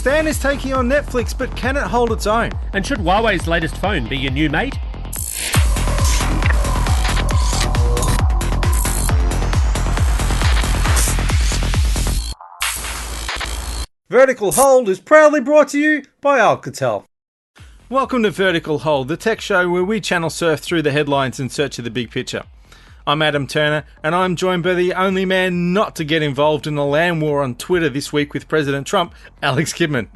Stan is taking on Netflix, but can it hold its own? And should Huawei's latest phone be your new mate? Vertical Hold is proudly brought to you by Alcatel. Welcome to Vertical Hold, the tech show where we channel surf through the headlines in search of the big picture. I'm Adam Turner, and I'm joined by the only man not to get involved in a land war on Twitter this week with President Trump, Alex Kidman.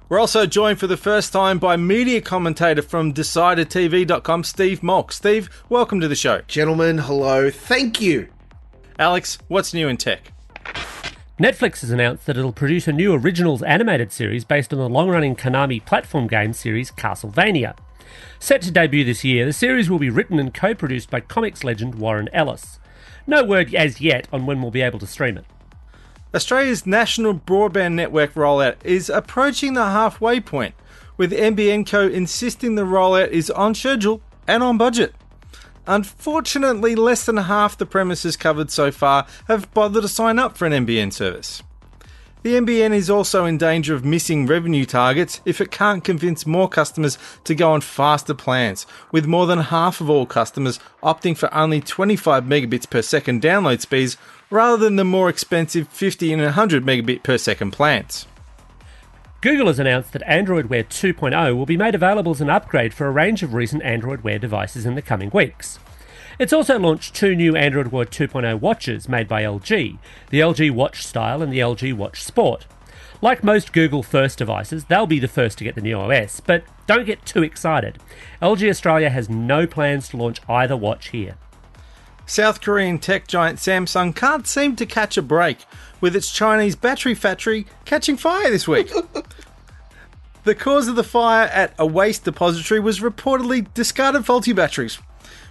We're also joined for the first time by media commentator from DeciderTV.com, Steve Molk. Steve, welcome to the show. Gentlemen, hello. Thank you. Alex, what's new in tech? Netflix has announced that it'll produce a new Originals animated series based on the long-running Konami platform game series Castlevania. Set to debut this year, the series will be written and co-produced by comics legend Warren Ellis. No word as yet on when we'll be able to stream it. Australia's national broadband network rollout is approaching the halfway point, with NBN Co insisting the rollout is on schedule and on budget. Unfortunately, less than half the premises covered so far have bothered to sign up for an NBN service. The NBN is also in danger of missing revenue targets if it can't convince more customers to go on faster plans, with more than half of all customers opting for only 25 megabits per second download speeds rather than the more expensive 50 and 100 megabit per second plans. Google has announced that Android Wear 2.0 will be made available as an upgrade for a range of recent Android Wear devices in the coming weeks. It's also launched two new Android Wear 2.0 watches made by LG, the LG Watch Style and the LG Watch Sport. Like most Google First devices, they'll be the first to get the new OS, but don't get too excited. LG Australia has no plans to launch either watch here. South Korean tech giant Samsung can't seem to catch a break, with its Chinese battery factory catching fire this week. The cause of the fire at a waste depository was reportedly discarded faulty batteries,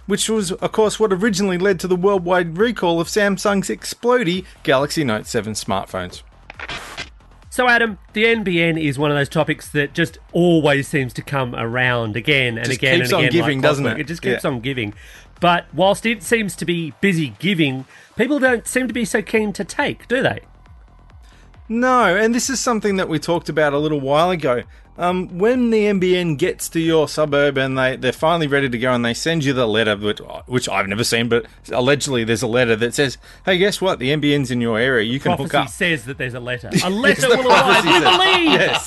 which was, of course, what originally led to the worldwide recall of Samsung's explodey Galaxy Note 7 smartphones. So, Adam, the NBN is one of those topics that just always seems to come around again and just again and keeps again. On giving, like doesn't clockwork. it? It just keeps on giving. But whilst it seems to be busy giving, people don't seem to be so keen to take, do they? No, and this is something that we talked about a little while ago. When the NBN gets to your suburb and they're finally ready to go and they send you the letter, which I've never seen, but allegedly there's a letter that says, hey, guess what? The NBN's in your area. You can hook up. Prophecy says that there's a letter. A letter will arrive. You believe!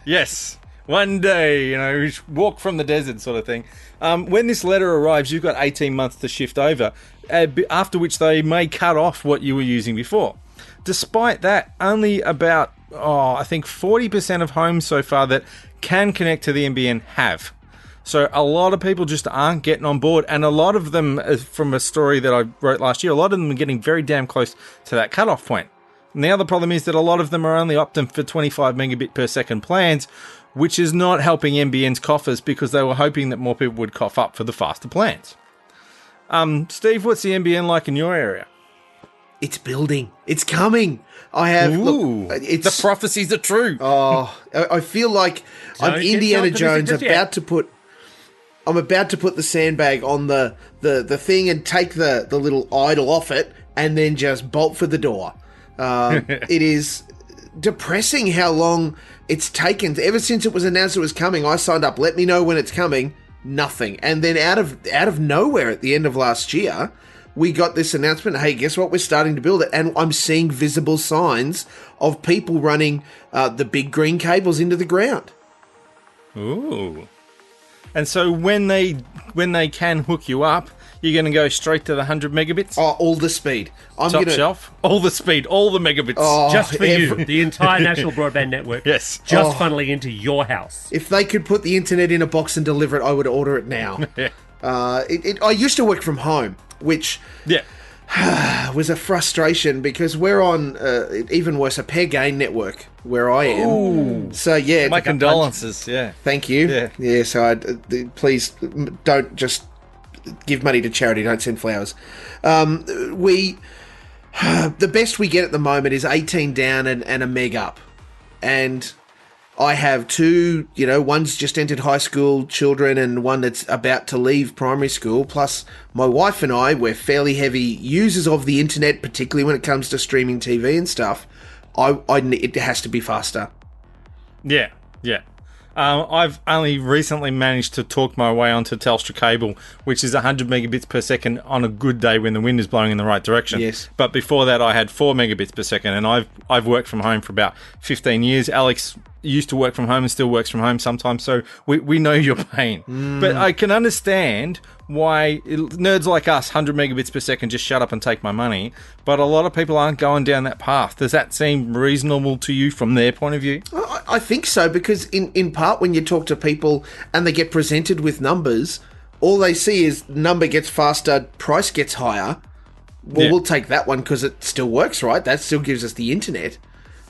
Yes. One day, walk from the desert sort of thing. When this letter arrives, you've got 18 months to shift over, after which they may cut off what you were using before. Despite that, only about, I think 40% of homes so far that can connect to the NBN have. So a lot of people just aren't getting on board, and a lot of them, from a story that I wrote last year, a lot of them are getting very damn close to that cutoff point. And the other problem is that a lot of them are only opting for 25 megabit per second plans, which is not helping NBN's coffers because they were hoping that more people would cough up for the faster plans. Steve, what's the NBN like in your area? It's building. It's coming. The prophecies are true. Oh, I feel like I'm Indiana Jones about to put the sandbag on the thing and take the little idol off it and then just bolt for the door. It is depressing how long it's taken. Ever since it was announced it was coming, I signed up. Let me know when it's coming. Nothing. And then out of nowhere at the end of last year, we got this announcement. Hey, guess what? We're starting to build it. And I'm seeing visible signs of people running the big green cables into the ground. Ooh. And so when they can hook you up, you're going to go straight to the 100 megabits? Oh, all the speed. Top shelf? All the speed, all the megabits. Oh, just for you, the entire national broadband network. Yes. Just funneling into your house. If they could put the internet in a box and deliver it, I would order it now. I used to work from home, which was a frustration because we're on, even worse, a pair gain network where I am. Ooh. So, yeah. My condolences, Thank you. Yeah, so please don't just give money to charity, don't send flowers. The best we get at the moment is 18 down and a meg up. And I have two, one's just entered high school children and one that's about to leave primary school. Plus, my wife and I, we're fairly heavy users of the internet, particularly when it comes to streaming TV and stuff. It has to be faster. Yeah, yeah. I've only recently managed to talk my way onto Telstra cable, which is 100 megabits per second on a good day when the wind is blowing in the right direction. Yes. But before that, I had 4 megabits per second, and I've worked from home for about 15 years. Alex used to work from home and still works from home sometimes, so we know your pain. But I can understand why nerds like us, 100 megabits per second, just shut up and take my money. But a lot of people aren't going down that path. Does that seem reasonable to you from their point of view? I think so, because in part when you talk to people and they get presented with numbers, all they see is number gets faster, price gets higher. Well, Yeah. we'll take that one because it still works, right? That still gives us the internet.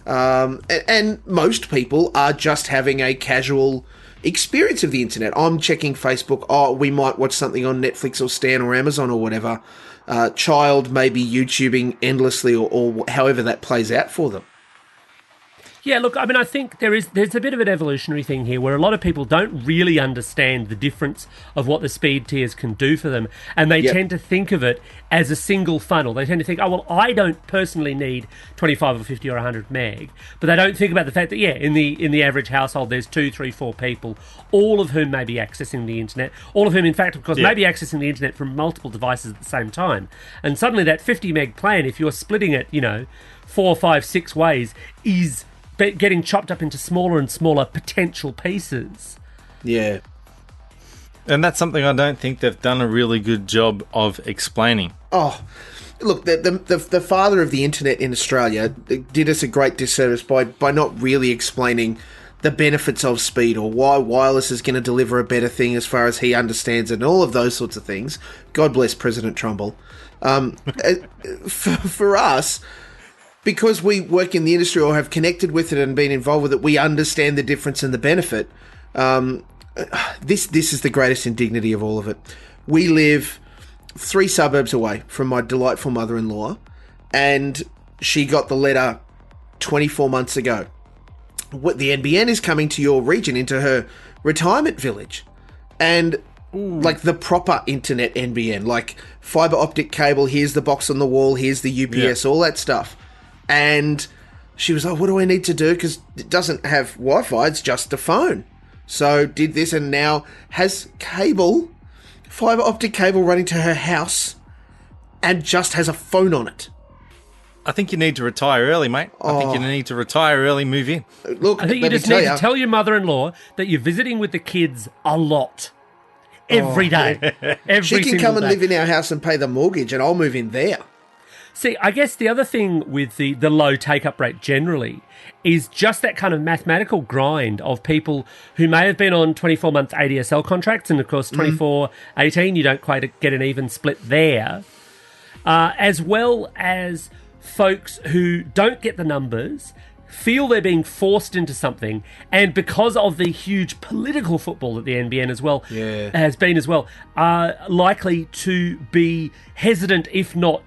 And most people are just having a casual experience of the internet. I'm checking Facebook. Oh, we might watch something on Netflix or Stan or Amazon or whatever. Child may be YouTubing endlessly or however that plays out for them. Yeah, look, I mean, I think there's a bit of an evolutionary thing here where a lot of people don't really understand the difference of what the speed tiers can do for them, and they tend to think of it as a single funnel. They tend to think, oh, well, I don't personally need 25 or 50 or 100 meg, but they don't think about the fact that, in the average household, there's 2, 3, 4 people, all of whom may be accessing the internet, all of whom, in fact, of course, may be accessing the internet from multiple devices at the same time. And suddenly that 50 meg plan, if you're splitting it, 4, 5, 6 ways, is getting chopped up into smaller and smaller potential pieces. Yeah. And that's something I don't think they've done a really good job of explaining. Oh, look, the father of the internet in Australia did us a great disservice by not really explaining the benefits of speed or why wireless is going to deliver a better thing as far as he understands it and all of those sorts of things. God bless President Trumbull. For us, because we work in the industry or have connected with it and been involved with it, we understand the difference and the benefit. This is the greatest indignity of all of it. We live 3 suburbs away from my delightful mother-in-law, and she got the letter 24 months ago. What the NBN is coming to your region, into her retirement village, and like the proper internet NBN, like fiber optic cable. Here's the box on the wall. Here's the UPS, all that stuff. And she was like, what do I need to do? Because it doesn't have Wi-Fi, it's just a phone. So did this and now has cable, fibre optic cable running to her house and just has a phone on it. I think you need to retire early, mate. I think you need to retire early, move in. Look, I think you just need to tell your mother-in-law that you're visiting with the kids a lot. Every day. She can come and live in our house and pay the mortgage and I'll move in there. See, I guess the other thing with the low take-up rate generally is just that kind of mathematical grind of people who may have been on 24-month ADSL contracts, and of course 24/18, you don't quite get an even split there, as well as folks who don't get the numbers, feel they're being forced into something, and because of the huge political football that the NBN as well has been as well, are likely to be hesitant, if not,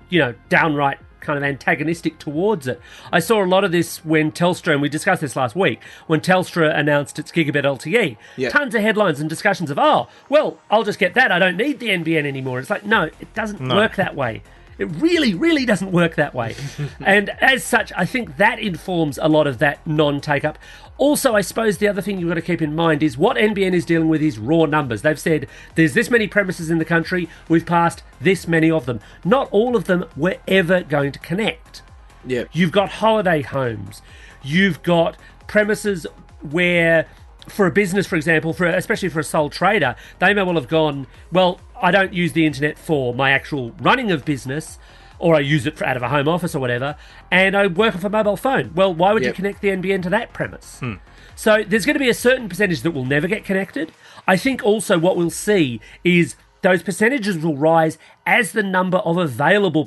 downright kind of antagonistic towards it. I saw a lot of this when Telstra, and we discussed this last week, when Telstra announced its gigabit LTE. Tons of headlines and discussions of, I'll just get that, I don't need the NBN anymore. It's like, no, it doesn't work that way. It really, really doesn't work that way. And as such, I think that informs a lot of that non-take-up. Also, I suppose the other thing you've got to keep in mind is what NBN is dealing with is raw numbers. They've said there's this many premises in the country, we've passed this many of them. Not all of them were ever going to connect. Yeah. You've got holiday homes. You've got premises where, for a business, for example, especially for a sole trader, they may well have gone, well, I don't use the internet for my actual running of business, or I use it out of a home office or whatever, and I work off a mobile phone. Well, why would you connect the NBN to that premise? So there's going to be a certain percentage that will never get connected. I think also what we'll see is those percentages will rise as the number of available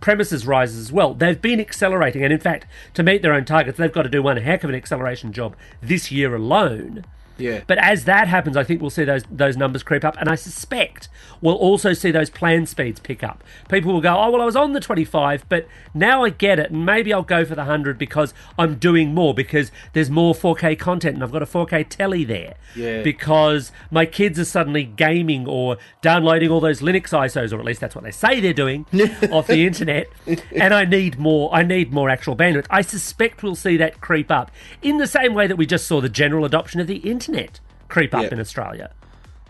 premises rises as well. They've been accelerating, and in fact, to meet their own targets, they've got to do one heck of an acceleration job this year alone. Yeah. But as that happens, I think we'll see those numbers creep up, and I suspect we'll also see those plan speeds pick up. People will go, oh, well, I was on the 25, but now I get it, and maybe I'll go for the 100 because I'm doing more, because there's more 4K content, and I've got a 4K telly there. Yeah. Because my kids are suddenly gaming or downloading all those Linux ISOs, or at least that's what they say they're doing, off the internet, and I need more actual bandwidth. I suspect we'll see that creep up in the same way that we just saw the general adoption of the internet creep up in Australia.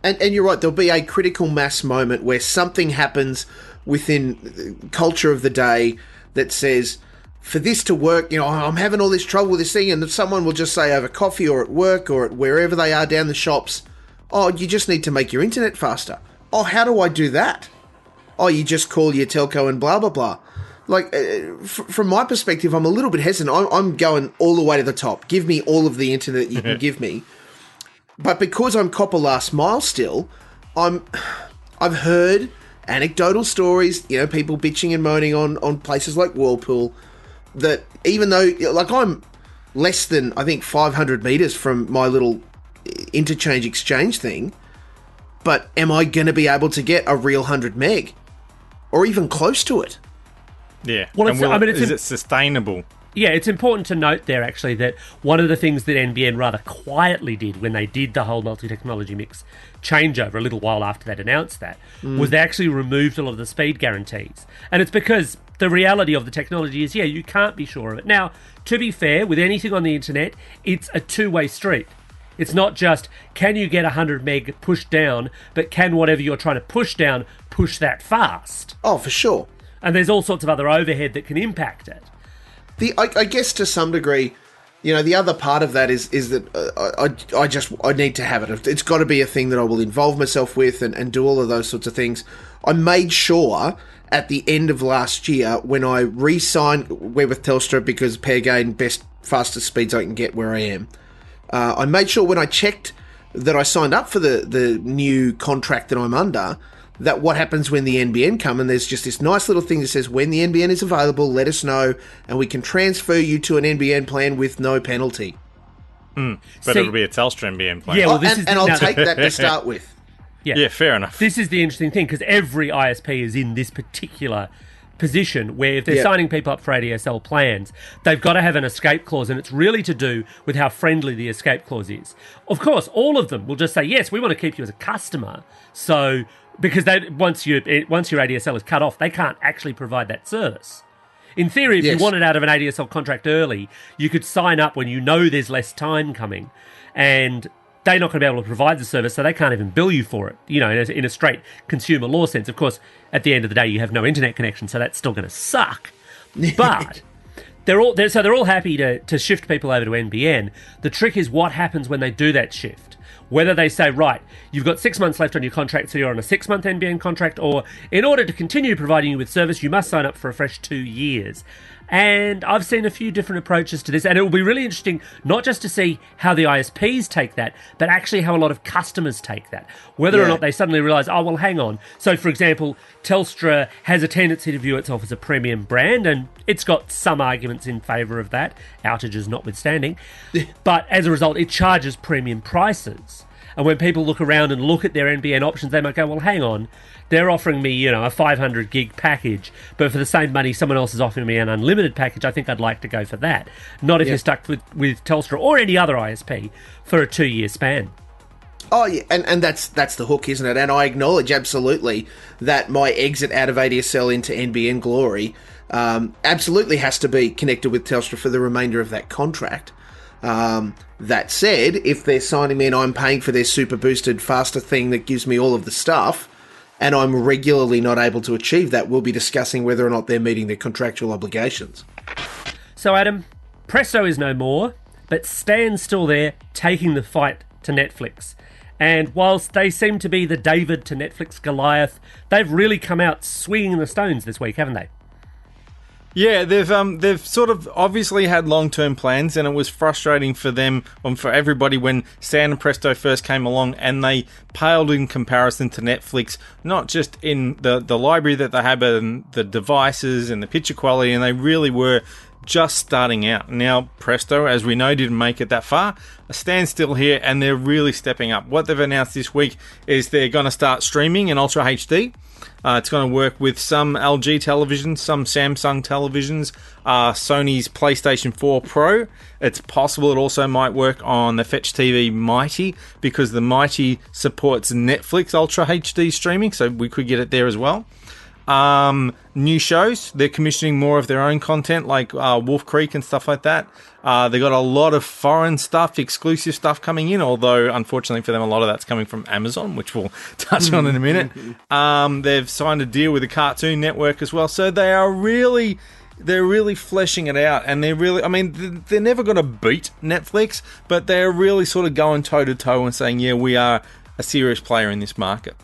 And you're right, there'll be a critical mass moment where something happens within the culture of the day that says, for this to work, I'm having all this trouble with this thing, and someone will just say over coffee or at work or at wherever they are down the shops, oh, you just need to make your internet faster. Oh, how do I do that? Oh, you just call your telco and blah, blah, blah. Like, from my perspective, I'm a little bit hesitant. I'm going all the way to the top. Give me all of the internet you can give me. But because I'm copper last mile still, I've heard anecdotal stories, people bitching and moaning on places like Whirlpool, that even though, like, I'm less than, I think, 500 metres from my little interchange exchange thing, but am I going to be able to get a real 100 meg? Or even close to it? Yeah. Well, is it sustainable? Yeah, it's important to note there, actually, that one of the things that NBN rather quietly did when they did the whole multi-technology mix changeover a little while after they'd announced that, was they actually removed all of the speed guarantees. And it's because the reality of the technology is, you can't be sure of it. Now, to be fair, with anything on the internet, it's a two-way street. It's not just, can you get 100 meg pushed down, but can whatever you're trying to push down push that fast? Oh, for sure. And there's all sorts of other overhead that can impact it. I guess to some degree, the other part of that is that I need to have it. It's got to be a thing that I will involve myself with and do all of those sorts of things. I made sure at the end of last year when I re-signed with Telstra, because pair gain best, fastest speeds I can get where I am. I made sure when I checked that I signed up for the new contract that I'm under, that what happens when the NBN come, and there's just this nice little thing that says, when the NBN is available, let us know, and we can transfer you to an NBN plan with no penalty. But it'll be a Telstra NBN plan. Yeah, well, I'll take that to start with. Yeah, fair enough. This is the interesting thing, because every ISP is in this particular position where if they're signing people up for ADSL plans, they've got to have an escape clause, and it's really to do with how friendly the escape clause is. Of course, all of them will just say, yes, we want to keep you as a customer, so... Because once your ADSL is cut off, they can't actually provide that service. In theory, if you wanted out of an ADSL contract early, you could sign up when you know there's less time coming, and they're not going to be able to provide the service, so they can't even bill you for it, in a straight consumer law sense. Of course, at the end of the day, you have no internet connection, so that's still going to suck. But they're all happy to shift people over to NBN. The trick is what happens when they do that shift. Whether they say, right, you've got 6 months left on your contract, so you're on a 6-month NBN contract, or in order to continue providing you with service, you must sign up for a fresh 2 years. And I've seen a few different approaches to this, and it will be really interesting not just to see how the ISPs take that, but actually how a lot of customers take that. Whether or not they suddenly realise, oh, well, hang on. So, for example, Telstra has a tendency to view itself as a premium brand, and it's got some arguments in favour of that, outages notwithstanding. But as a result, it charges premium prices. And when people look around and look at their NBN options, they might go, well, hang on, they're offering me, a 500 gig package, but for the same money, someone else is offering me an unlimited package. I think I'd like to go for that. Not if you're stuck with Telstra or any other ISP for a 2-year span. Oh, yeah, and that's the hook, isn't it? And I acknowledge absolutely that my exit out of ADSL into NBN glory absolutely has to be connected with Telstra for the remainder of that contract. That said, if they're signing me and I'm paying for their super boosted faster thing that gives me all of the stuff, and I'm regularly not able to achieve that, we'll be discussing whether or not they're meeting their contractual obligations. So, Adam, Presto is no more, but Stan's still there, taking the fight to Netflix. And whilst they seem to be the David to Netflix Goliath, they've really come out swinging the stones this week, haven't they? Yeah, they've sort of obviously had long-term plans, and it was frustrating for them, for everybody, when Stan and Presto first came along, and they paled in comparison to Netflix, not just in the library that they have, but in the devices and the picture quality, and they really were just starting out. Now, Presto, as we know, didn't make it that far. A standstill here, and they're really stepping up. What they've announced this week is they're going to start streaming in Ultra HD. It's going to work with some LG televisions, some Samsung televisions, Sony's PlayStation 4 Pro. It's possible it also might work on the Fetch TV Mighty, because the Mighty supports Netflix Ultra HD streaming, so we could get it there as well. New shows, they're commissioning more of their own content, like Wolf Creek and stuff like that. They got a lot of foreign stuff, exclusive stuff coming in, although unfortunately for them, a lot of that's coming from Amazon, which we'll touch on in a minute. They've signed a deal with the Cartoon Network as well, so they're really fleshing it out, and they're never going to beat Netflix, but they're really sort of going toe to toe and saying, yeah, we are a serious player in this market.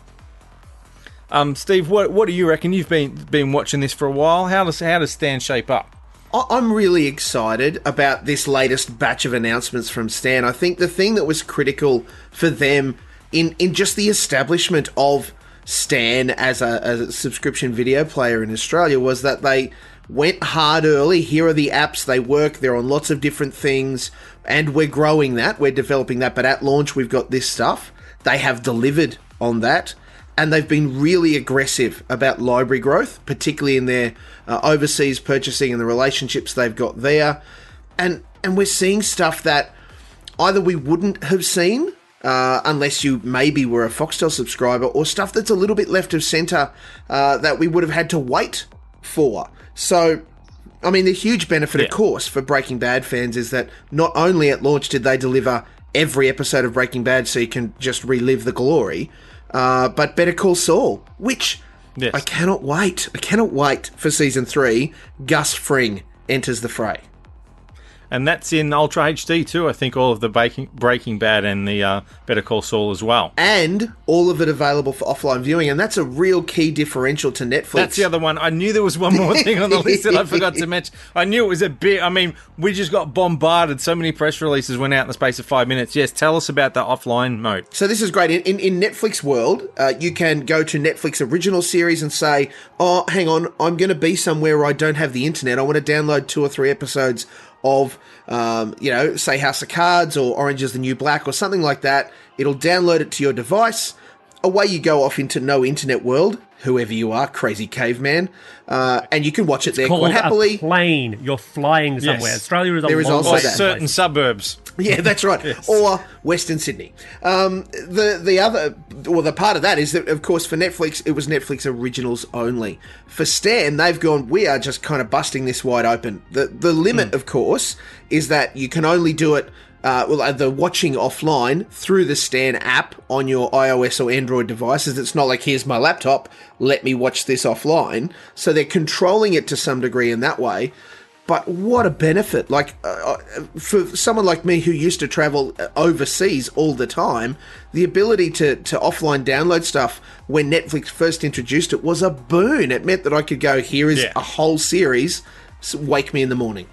Steve, what do you reckon? You've been watching this for a while. How does Stan shape up? I'm really excited about this latest batch of announcements from Stan. I think the thing that was critical for them in just the establishment of Stan as a subscription video player in Australia was that they went hard early. Here are the apps, they work, they're on lots of different things, and we're growing that, we're developing that, but at launch we've got this stuff. They have delivered on that. And they've been really aggressive about library growth, particularly in their overseas purchasing and the relationships they've got there. And we're seeing stuff that either we wouldn't have seen unless you maybe were a Foxtel subscriber, or stuff that's a little bit left of centre that we would have had to wait for. So, I mean, the huge benefit, of course, for Breaking Bad fans is that not only at launch did they deliver every episode of Breaking Bad so you can just relive the glory, but Better Call Saul, which I cannot wait. I cannot wait for Season 3. Gus Fring enters the fray. And that's in Ultra HD too, I think, all of the Breaking Bad and the Better Call Saul as well. And all of it available for offline viewing, and that's a real key differential to Netflix. That's the other one. I knew there was one more thing on the list that I forgot to mention. I knew it was a bit... I mean, we just got bombarded. So many press releases went out in the space of 5 minutes. Yes, tell us about the offline mode. So this is great. In Netflix world, you can go to Netflix original series and say, oh, hang on, I'm going to be somewhere where I don't have the internet. I want to download 2 or 3 episodes of, say House of Cards or Orange is the New Black or something like that. It'll download it to your device. Away you go off into no internet world, whoever you are, crazy caveman, and you can watch it there quite happily. A plane. You're flying somewhere. Yes. Australia is a there is also that certain place. Suburbs. Yeah, that's right. Yes. Or Western Sydney. The part of that is that, of course, for Netflix, it was Netflix originals only. For Stan, they've gone, we are just kind of busting this wide open. The limit, of course, is that you can only do it, the watching offline through the Stan app on your iOS or Android devices. It's not like, here's my laptop, let me watch this offline. So they're controlling it to some degree in that way. But what a benefit. Like, for someone like me who used to travel overseas all the time, the ability to offline download stuff when Netflix first introduced it was a boon. It meant that I could go, here is a whole series, wake me in the morning.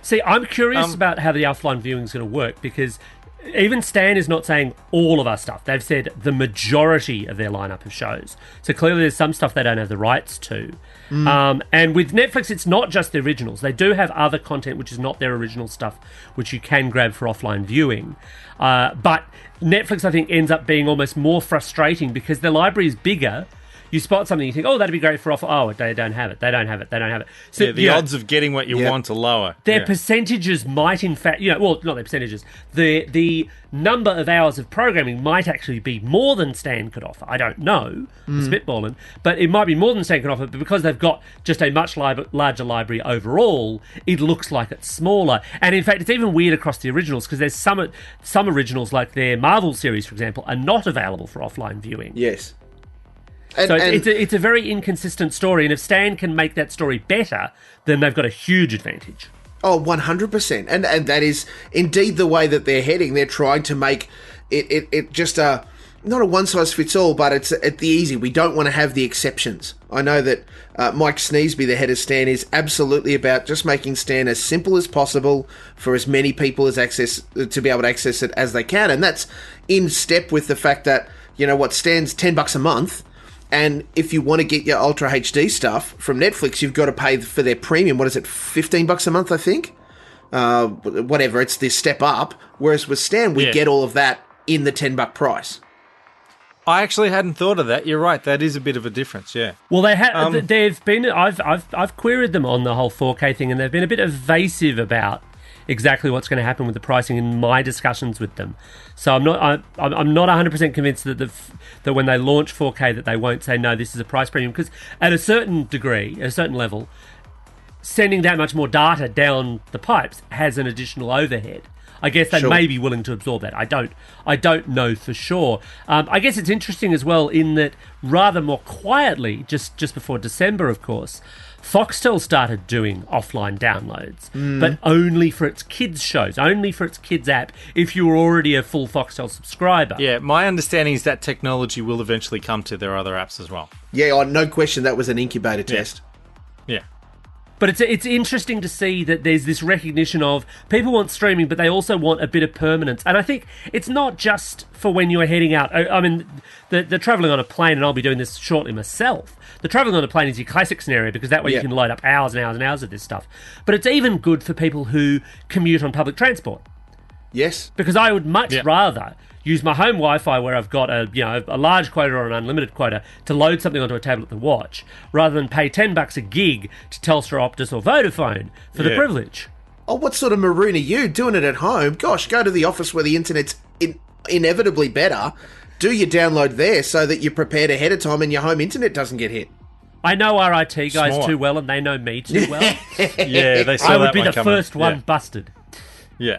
See, I'm curious about how the offline viewing is going to work, because even Stan is not saying all of our stuff. They've said the majority of their lineup of shows. So clearly there's some stuff they don't have the rights to. And with Netflix, it's not just the originals. They do have other content which is not their original stuff, which you can grab for offline viewing. But Netflix, I think, ends up being almost more frustrating because their library is bigger. You spot something, you think, oh, that'd be great for offer. Oh, they don't have it. They don't have it. They don't have it. So the odds of getting what you want are lower. Their percentages might, in fact, well, not their percentages. The number of hours of programming might actually be more than Stan could offer. I don't know. I'm spitballing. But it might be more than Stan could offer, but because they've got just a much larger library overall, it looks like it's smaller. And in fact, it's even weird across the originals, because there's some originals, like their Marvel series, for example, are not available for offline viewing. Yes. So it's a very inconsistent story, and if Stan can make that story better, then they've got a huge advantage. Oh, 100%. And that is indeed the way that they're heading. They're trying to make it just not a one-size-fits-all, but it's at the easy. We don't want to have the exceptions. I know that Mike Sneesby, the head of Stan, is absolutely about just making Stan as simple as possible for as many people as to be able to access it as they can. And that's in step with the fact that, Stan's $10 a month. And if you want to get your Ultra HD stuff from Netflix, you've got to pay for their premium. What is it, $15 a month, I think? Whatever, it's this step up. Whereas with Stan, we get all of that in the $10 price. I actually hadn't thought of that. You're right. That is a bit of a difference. Yeah. Well, they've been. I've queried them on the whole 4K thing, and they've been a bit evasive about exactly what's going to happen with the pricing in my discussions with them. So I'm not 100% convinced that when they launch 4K that they won't say no, this is a price premium, because at a certain degree, at a certain level, sending that much more data down the pipes has an additional overhead. I guess they may be willing to absorb that. I don't know for sure. I guess it's interesting as well in that rather more quietly, just before December, of course, Foxtel started doing offline downloads, but only for its kids shows, only for its kids app, if you were already a full Foxtel subscriber. Yeah, my understanding is that technology will eventually come to their other apps as well. Yeah, no question that was an incubator test. Yeah. But it's interesting to see that there's this recognition of people want streaming, but they also want a bit of permanence. And I think it's not just for when you're heading out. I mean, the travelling on a plane, and I'll be doing this shortly myself, the travelling on a plane is your classic scenario, because that way you can load up hours and hours and hours of this stuff. But it's even good for people who commute on public transport. Yes. Because I would much rather use my home Wi-Fi where I've got a large quota or an unlimited quota to load something onto a tablet to watch, rather than pay $10 a gig to Telstra, Optus or Vodafone for the privilege. Oh, what sort of maroon are you doing it at home? Gosh, go to the office where the internet's inevitably better. Do your download there so that you're prepared ahead of time and your home internet doesn't get hit. I know our IT guys too well, and they know me too well. Yeah, they saw I would that be one the coming. first one busted. Yeah.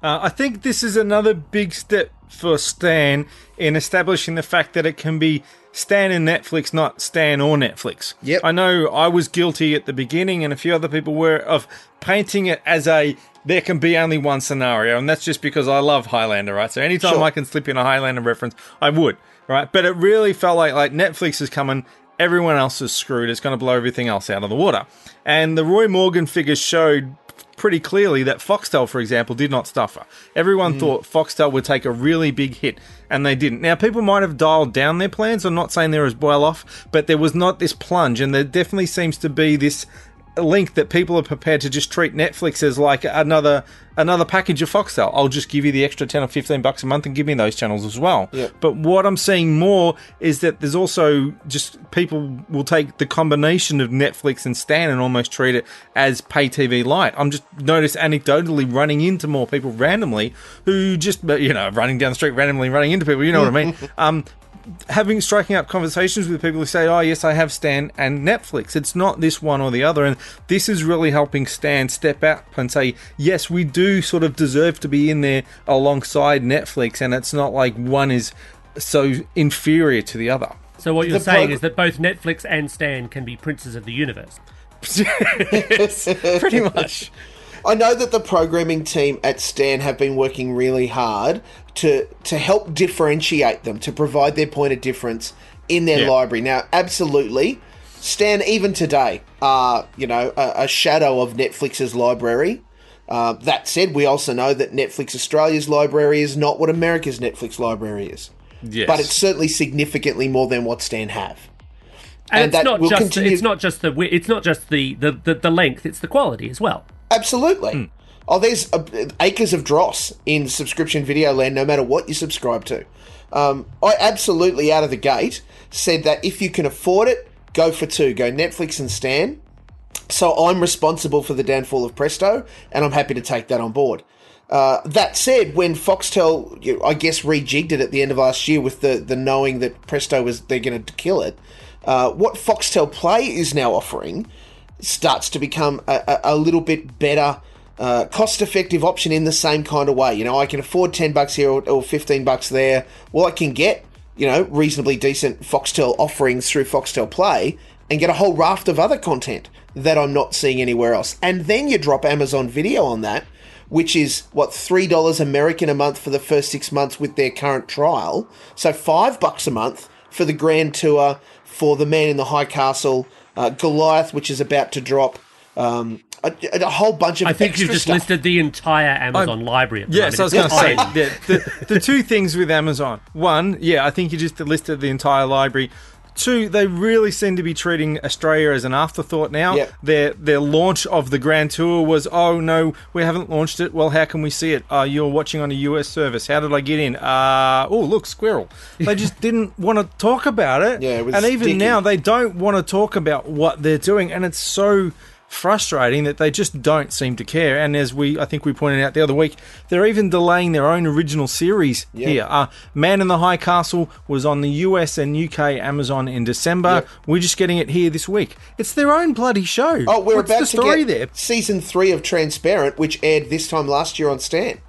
I think this is another big step for Stan in establishing the fact that it can be Stan and Netflix, not Stan or Netflix. Yep. I know I was guilty at the beginning, and a few other people were, of painting it as there can be only one scenario, and that's just because I love Highlander, right? So anytime I can slip in a Highlander reference, I would, right? But it really felt like Netflix is coming, everyone else is screwed, it's going to blow everything else out of the water. And the Roy Morgan figures showed pretty clearly that Foxtel, for example, did not suffer. Everyone thought Foxtel would take a really big hit, and they didn't. Now, people might have dialed down their plans. I'm not saying they're as well off, but there was not this plunge, and there definitely seems to be this link that people are prepared to just treat Netflix as like another package of Foxtel. I'll just give you the extra $10 or $15 a month and give me those channels as well. Yep. But what I'm seeing more is that there's also just people will take the combination of Netflix and Stan and almost treat it as pay TV light. I'm just noticed anecdotally running into more people randomly who just, running down the street randomly running into people, you know what I mean? Striking up conversations with people who say, oh, yes, I have Stan and Netflix. It's not this one or the other. And this is really helping Stan step out and say, yes, we do sort of deserve to be in there alongside Netflix. And it's not like one is so inferior to the other. So what you're saying is that both Netflix and Stan can be princes of the universe. Yes, pretty much. I know that the programming team at Stan have been working really hard to help differentiate them, to provide their point of difference in their library. Now, absolutely, Stan, even today, are, a shadow of Netflix's library. That said, we also know that Netflix Australia's library is not what America's Netflix library is. Yes. But it's certainly significantly more than what Stan have. And it's not just the length, it's the quality as well. Absolutely. Oh, there's acres of dross in subscription video land, no matter what you subscribe to. I absolutely, out of the gate, said that if you can afford it, go for two. Go Netflix and Stan. So I'm responsible for the downfall of Presto, and I'm happy to take that on board. That said, when Foxtel, I guess, rejigged it at the end of last year with the knowing that Presto they're going to kill it, what Foxtel Play is now offering starts to become a little bit better, cost-effective option in the same kind of way. I can afford $10 here or $15 there. Well, I can get, reasonably decent Foxtel offerings through Foxtel Play and get a whole raft of other content that I'm not seeing anywhere else. And then you drop Amazon Video on that, which is, $3 American a month for the first 6 months with their current trial. So $5 a month for the Grand Tour, for The Man in the High Castle, Goliath, which is about to drop, a whole bunch of I think extra you've just stuff. listed the entire Amazon library. At the Yes, I was moment. going to say, the two things with Amazon. One, I think you just listed the entire library. Two, they really seem to be treating Australia as an afterthought now. Yep. Their launch of the Grand Tour was, oh no, we haven't launched it. Well, how can we see it? You're watching on a US service. How did I get in? Oh, look, squirrel. They just didn't want to talk about it. Yeah, it was and even sticky. now, they don't want to talk about what they're doing. And it's so frustrating that they just don't seem to care. And as I think we pointed out the other week, they're even delaying their own original series here. Man in the High Castle was on the US and UK Amazon in December. Yep. We're just getting it here this week. It's their own bloody show. Oh, we're What's about the to story get there? season 3 of Transparent, which aired this time last year on Stan.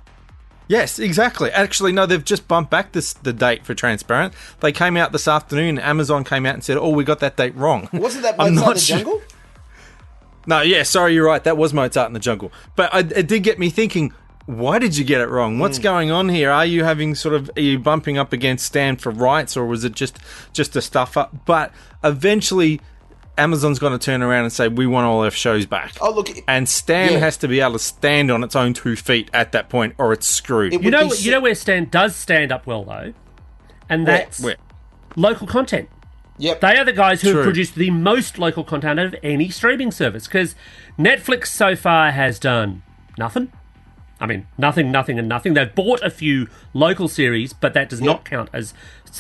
Yes, exactly. Actually, no, they've just bumped back the date for Transparent. They came out this afternoon. Amazon came out and said, "Oh, we got that date wrong." Wasn't that Mozart in the Jungle? No, yeah, sorry, you're right. That was Mozart in the Jungle. But it did get me thinking, why did you get it wrong? What's going on here? Are you bumping up against Stan for rights, or was it just a stuff up? But eventually, Amazon's going to turn around and say, we want all our shows back. Oh, look. And Stan has to be able to stand on its own 2 feet at that point, or it's screwed. You know where Stan does stand up well, though? And that's local content. Yep. They are the guys who True. have produced the most local content out of any streaming service, because Netflix so far has done nothing. I mean, nothing, and nothing. They've bought a few local series, but that does not count as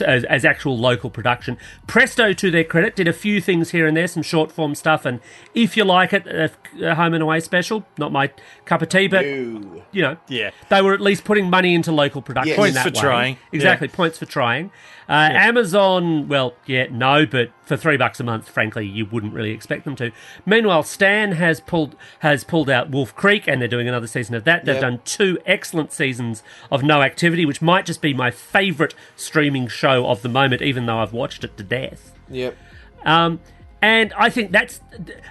actual local production. Presto, to their credit, did a few things here and there, some short-form stuff, and if you like it, a home and away special, not my cup of tea, but, they were at least putting money into local production. Points in that for way. trying. Exactly, points for trying. Amazon, no, but for $3 a month, frankly, you wouldn't really expect them to. Meanwhile, Stan has pulled out Wolf Creek, and they're doing another season of that. They've done 2 excellent seasons of No Activity, which might just be my favourite streaming show of the moment, even though I've watched it to death. Yep. And I think that's,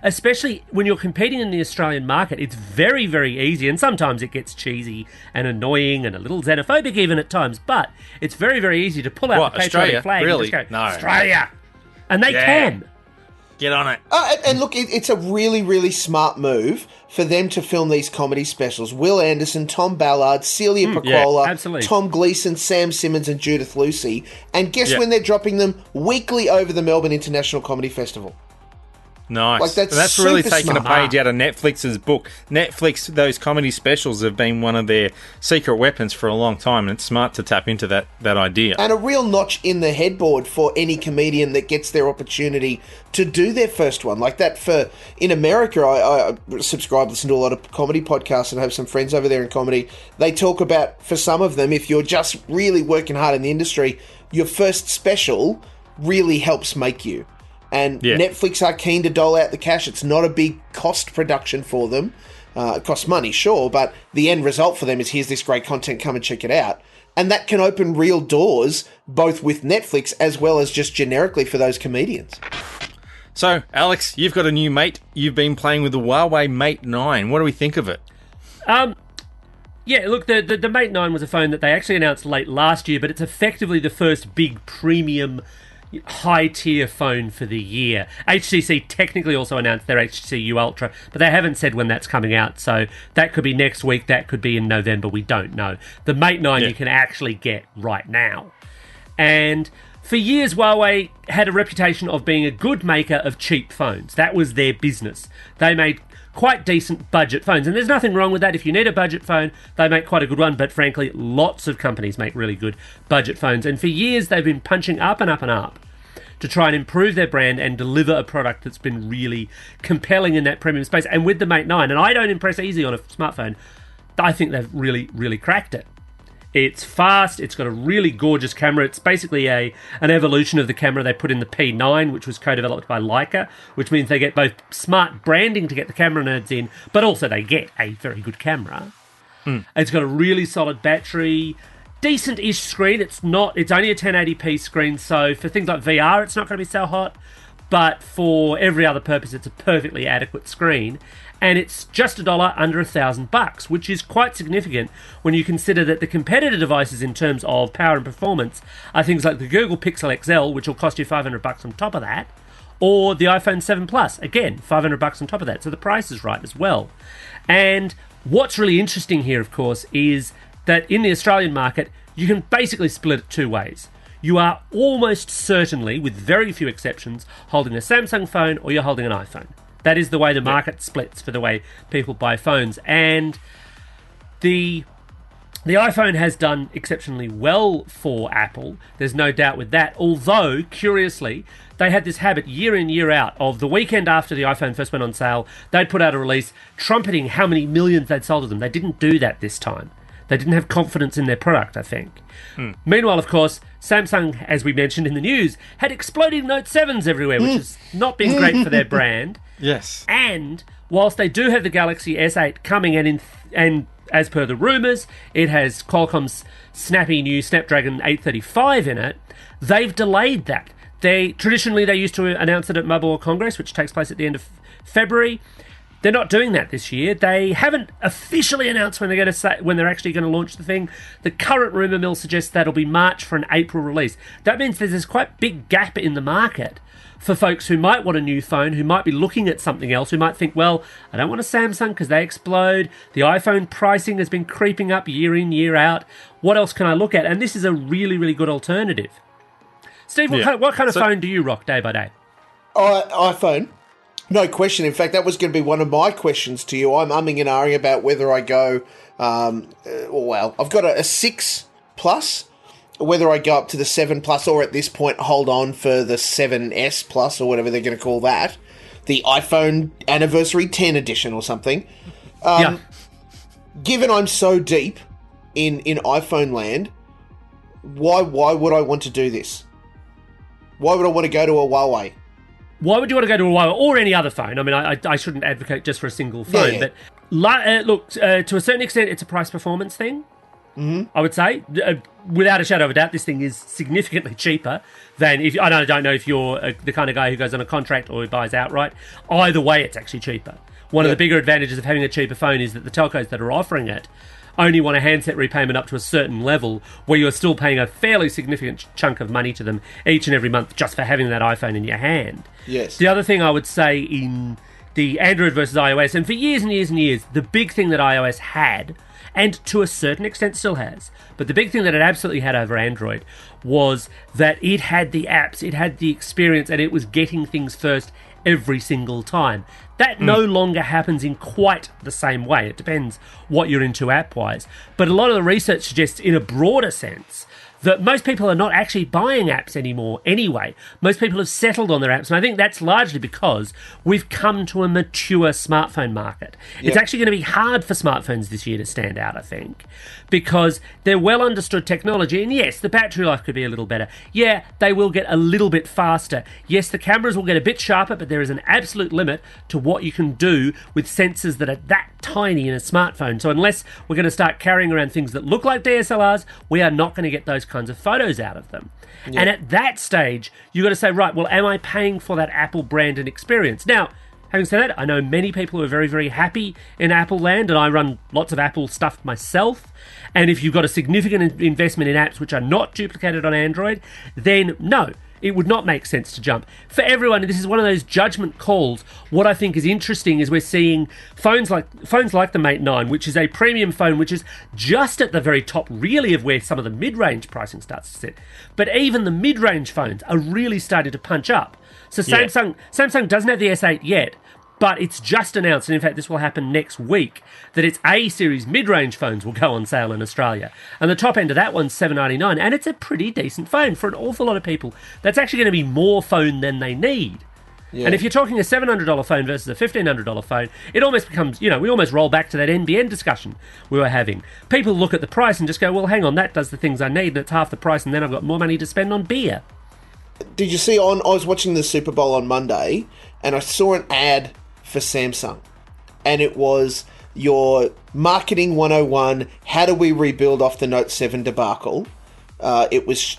especially when you're competing in the Australian market, it's very, very easy, and sometimes it gets cheesy and annoying and a little xenophobic even at times, but it's very, very easy to pull out the patriotic flag really? and just go, No. Australia! And they can. Get on it. And look, it's a really, really smart move for them to film these comedy specials. Will Anderson, Tom Ballard, Celia Piccola, absolutely. Tom Gleeson, Sam Simmons, and Judith Lucy. And guess when they're dropping them? Weekly over the Melbourne International Comedy Festival. Nice. Like, that's really super taken a smart. page out of Netflix's book. Netflix, those comedy specials have been one of their secret weapons for a long time, and it's smart to tap into that idea. And a real notch in the headboard for any comedian that gets their opportunity to do their first one. Like that in America, I subscribe, listen to a lot of comedy podcasts and have some friends over there in comedy. They talk about, for some of them, if you're just really working hard in the industry, your first special really helps make you. And Netflix are keen to dole out the cash. It's not a big cost production for them. It costs money, sure, but the end result for them is here's this great content, come and check it out. And that can open real doors, both with Netflix as well as just generically for those comedians. So, Alex, you've got a new mate. You've been playing with the Huawei Mate 9. What do we think of it? Yeah, look, the Mate 9 was a phone that they actually announced late last year, but it's effectively the first big premium high-tier phone for the year. HTC technically also announced their HTC U Ultra, but they haven't said when that's coming out, so that could be next week, that could be in November, we don't know. The Mate 9 you can actually get right now. And for years, Huawei had a reputation of being a good maker of cheap phones. That was their business. They made quite decent budget phones, and there's nothing wrong with that. If you need a budget phone, they make quite a good one, but frankly, lots of companies make really good budget phones, and for years they've been punching up and up and up to try and improve their brand and deliver a product that's been really compelling in that premium space. And with the Mate 9, and I don't impress easy on a smartphone, I think they've really, really cracked it. It's fast, it's got a really gorgeous camera. It's basically an evolution of the camera they put in the P9, which was co-developed by Leica, which means they get both smart branding to get the camera nerds in, but also they get a very good camera. It's got a really solid battery, decent-ish screen. It's only a 1080p screen, so for things like VR, it's not going to be so hot, but for every other purpose, it's a perfectly adequate screen. And it's just $1 under $1,000, which is quite significant when you consider that the competitor devices in terms of power and performance are things like the Google Pixel XL, which will cost you $500 on top of that, or the iPhone 7 Plus, again, $500 on top of that. So the price is right as well. And what's really interesting here, of course, is that in the Australian market, you can basically split it 2 ways. you are almost certainly, with very few exceptions, holding a Samsung phone or you're holding an iPhone. That is the way the market splits for the way people buy phones. And the iPhone has done exceptionally well for Apple. There's no doubt with that. Although, curiously, they had this habit year in, year out of the weekend after the iPhone first went on sale, they'd put out a release trumpeting how many millions they'd sold of them. They didn't do that this time. They didn't have confidence in their product, I think. Meanwhile, of course, Samsung, as we mentioned in the news, had exploding Note 7s everywhere, which has not been great for their brand. Yes. And whilst they do have the Galaxy S8 coming, and as per the rumours, it has Qualcomm's snappy new Snapdragon 835 in it, they've delayed that. Traditionally, they used to announce it at Mobile World Congress, which takes place at the end of February. They're not doing that this year. They haven't officially announced when they're actually going to launch the thing. The current rumour mill suggests that'll be March for an April release. That means there's this quite big gap in the market for folks who might want a new phone, who might be looking at something else, who might think, well, I don't want a Samsung because they explode. The iPhone pricing has been creeping up year in, year out. What else can I look at? And this is a really, really good alternative. Steve, what kind of phone do you rock day by day? iPhone. No question. In fact, that was going to be one of my questions to you. I'm umming and ahhing about whether I go, I've got a 6 Plus, whether I go up to the 7 Plus or at this point hold on for the 7S Plus or whatever they're going to call that. The iPhone Anniversary 10 edition or something. Given I'm so deep in iPhone land, why would I want to do this? Why would I want to go to a Huawei? Why would you want to go to a Huawei or any other phone? I mean, I shouldn't advocate just for a single phone, but look, to a certain extent, it's a price-performance thing. I would say, without a shadow of a doubt, this thing is significantly cheaper than if I don't know if you're the kind of guy who goes on a contract or who buys outright. Either way, it's actually cheaper. One of the bigger advantages of having a cheaper phone is that the telcos that are offering it only want a handset repayment up to a certain level where you're still paying a fairly significant chunk of money to them each and every month just for having that iPhone in your hand. Yes. The other thing I would say in the Android versus iOS, and for years and years and years, the big thing that iOS had, and to a certain extent still has, but the big thing that it absolutely had over Android was that it had the apps, it had the experience, and it was getting things first every single time. That no longer happens in quite the same way. It depends what you're into app-wise. But a lot of the research suggests, in a broader sense, that most people are not actually buying apps anymore anyway. Most people have settled on their apps, and I think that's largely because we've come to a mature smartphone market. It's actually going to be hard for smartphones this year to stand out, I think, because they're well understood technology, and yes, the battery life could be a little better. Yeah, they will get a little bit faster. Yes, the cameras will get a bit sharper, but there is an absolute limit to what you can do with sensors that are that tiny in a smartphone. So unless we're going to start carrying around things that look like DSLRs, we are not going to get those kinds of photos out of them. And at that stage, you've got to say, right, well, am I paying for that Apple brand and experience? Now, having said that, I know many people who are very, very happy in Apple land, and I run lots of Apple stuff myself. And if you've got a significant investment in apps which are not duplicated on Android, then no, it would not make sense to jump. For everyone, this is one of those judgment calls. What I think is interesting is we're seeing phones like the Mate 9, which is a premium phone, which is just at the very top, really, of where some of the mid-range pricing starts to sit. But even the mid-range phones are really starting to punch up. So Samsung doesn't have the S8 yet, but it's just announced, and in fact this will happen next week, that its A-series mid-range phones will go on sale in Australia. And the top end of that one's $799, and it's a pretty decent phone for an awful lot of people. That's actually going to be more phone than they need. Yeah. And if you're talking a $700 phone versus a $1,500 phone, it almost becomes, we almost roll back to that NBN discussion we were having. People look at the price and just go, well, hang on, that does the things I need, and it's half the price, and then I've got more money to spend on beer. Did you see I was watching the Super Bowl on Monday, and I saw an ad for Samsung, and it was your marketing 101, how do we rebuild off the Note 7 debacle. It was,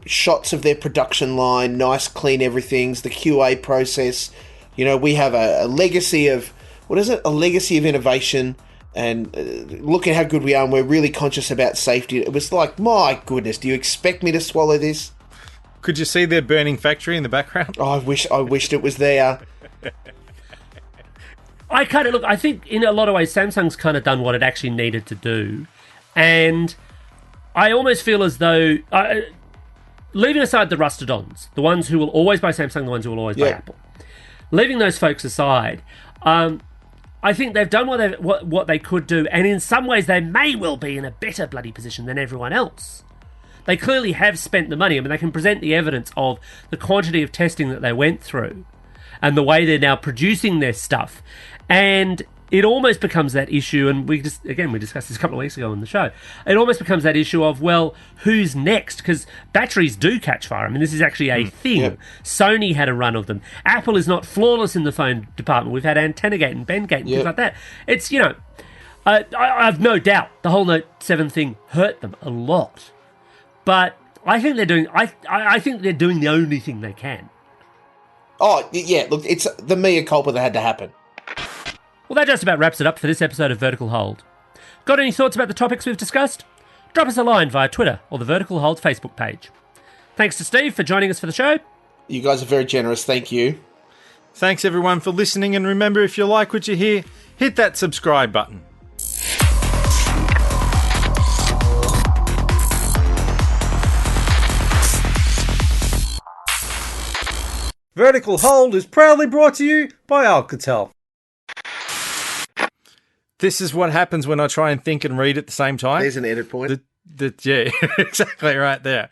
shots of their production line, nice, clean everything's, the QA process. We have a legacy of, a legacy of innovation, and look at how good we are, and we're really conscious about safety. It was like, my goodness, do you expect me to swallow this? Could you see their burning factory in the background? Oh, I wished it was there. I think in a lot of ways Samsung's kind of done what it actually needed to do, and I almost feel as though leaving aside the Rustodons, the ones who will always buy Samsung, the ones who will always buy Apple, leaving those folks aside, I think they've done what they could do, and in some ways they may well be in a better bloody position than everyone else. They clearly have spent the money. I mean, they can present the evidence of the quantity of testing that they went through and the way they're now producing their stuff. And it almost becomes that issue, and we discussed this a couple of weeks ago on the show, it almost becomes that issue of, well, who's next? Because batteries do catch fire. I mean, this is actually a thing. Yep. Sony had a run of them. Apple is not flawless in the phone department. We've had Antennagate and Bendgate and things like that. It's, I've no doubt the whole Note 7 thing hurt them a lot. But I think they're doing, I think they're doing the only thing they can. Oh, yeah, look, it's the mea culpa that had to happen. Well, that just about wraps it up for this episode of Vertical Hold. Got any thoughts about the topics we've discussed? Drop us a line via Twitter or the Vertical Hold Facebook page. Thanks to Steve for joining us for the show. You guys are very generous. Thank you. Thanks, everyone, for listening. And remember, if you like what you hear, hit that subscribe button. Vertical Hold is proudly brought to you by Alcatel. This is what happens when I try and think and read at the same time. There's an edit point. Yeah, exactly right there.